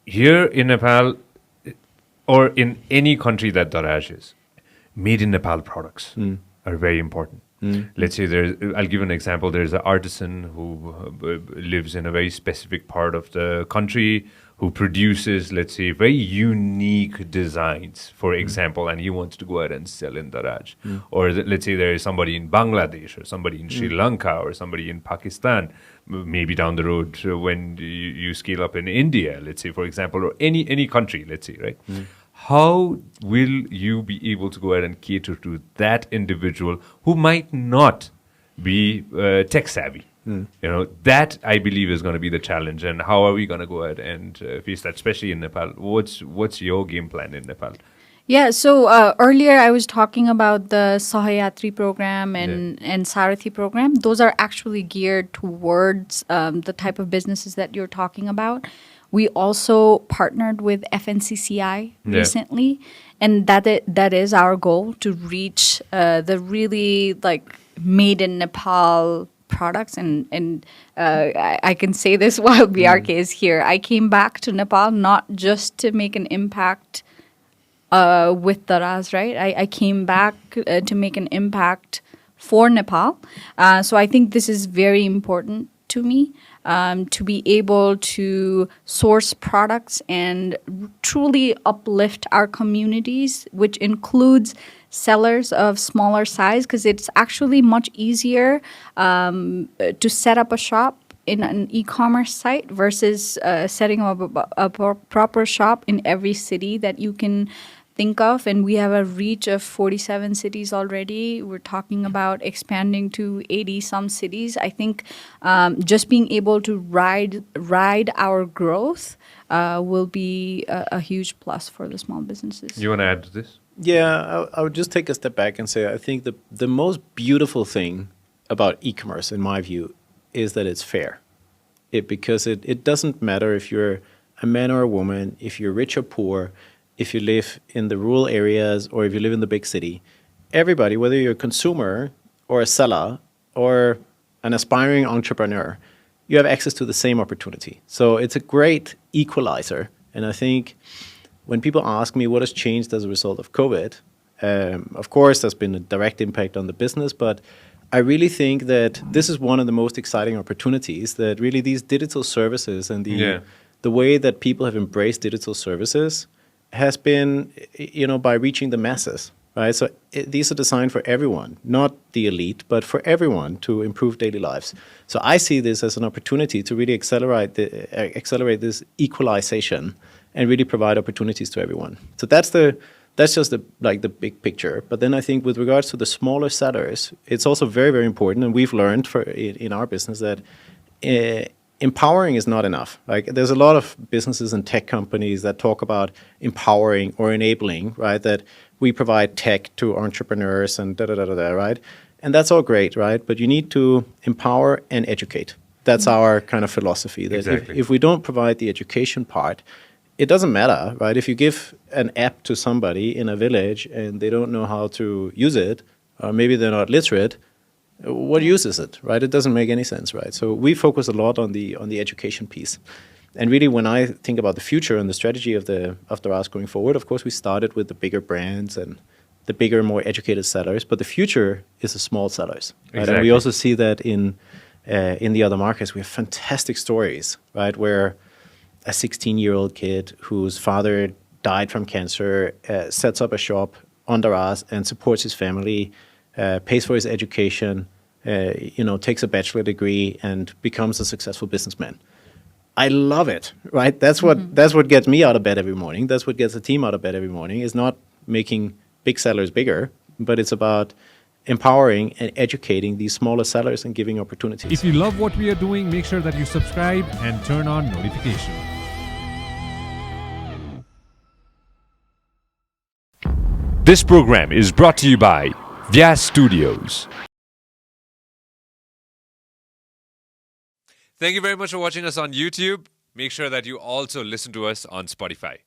here in Nepal or in any country that Daraz is, made in Nepal products are very important. Let's say I'll give an example. There's an artisan who lives in a very specific part of the country who produces, let's say, very unique designs, for example, and he wants to go ahead and sell in Daraz. Or let's say there is somebody in Bangladesh or somebody in Sri Lanka or somebody in Pakistan, maybe down the road when you scale up in India, let's say, for example, or any country, let's say, right? How will you be able to go ahead and cater to that individual who might not be tech savvy? That I believe is going to be the challenge. And how are we going to go ahead and face that, especially in Nepal? What's your game plan in Nepal? Yeah, so earlier I was talking about the Sahayatri program and Sarathi program. Those are actually geared towards the type of businesses that you're talking about. We also partnered with FNCCI recently, and that is our goal, to reach the really made in Nepal products. And I can say this while BRK is here. I came back to Nepal not just to make an impact with Daraz, right? I came back to make an impact for Nepal. So I think this is very important to me, to be able to source products and truly uplift our communities, which includes sellers of smaller size, because it's actually much easier to set up a shop in an e-commerce site versus setting up a proper shop in every city that you can think of. And we have a reach of 47 cities already. We're talking about expanding to 80 some cities. I think just being able to ride our growth will be a huge plus for the small businesses. You want to add to this? Yeah, I would just take a step back and say I think the most beautiful thing about e-commerce, in my view, is that it's fair. Because it doesn't matter if you're a man or a woman, if you're rich or poor, if you live in the rural areas or if you live in the big city. Everybody, whether you're a consumer or a seller or an aspiring entrepreneur, you have access to the same opportunity. So it's a great equalizer. And I think when people ask me what has changed as a result of COVID, of course, there's been a direct impact on the business, but I really think that this is one of the most exciting opportunities, that really these digital services and the way that people have embraced digital services has been, by reaching the masses, right? So these are designed for everyone, not the elite, but for everyone to improve daily lives. So I see this as an opportunity to really accelerate this equalization and really provide opportunities to everyone. So that's just the big picture. But then I think with regards to the smaller sellers, it's also very, very important, and we've learned in our business that empowering is not enough. There's a lot of businesses and tech companies that talk about empowering or enabling, right? That we provide tech to entrepreneurs and right? And that's all great, right? But you need to empower and educate. That's our kind of philosophy. That Exactly. if we don't provide the education part, it doesn't matter, right? If you give an app to somebody in a village and they don't know how to use it, or maybe they're not literate, what use is it, right? It doesn't make any sense, right? So we focus a lot on the education piece. And really, when I think about the future and the strategy of Daraz going forward, of course, we started with the bigger brands and the bigger, more educated sellers. But the future is the small sellers, right? Exactly. And we also see that in the other markets. We have fantastic stories, right, where a 16-year-old kid whose father died from cancer sets up a shop on Daraz and supports his family, pays for his education, takes a bachelor degree and becomes a successful businessman. I love it, right? That's what gets me out of bed every morning. That's what gets the team out of bed every morning. It's not making big sellers bigger, but it's about empowering and educating these smaller sellers and giving opportunities. If you love what we are doing, make sure that you subscribe and turn on notifications. This program is brought to you by Vyas Studios. Thank you very much for watching us on YouTube. Make sure that you also listen to us on Spotify.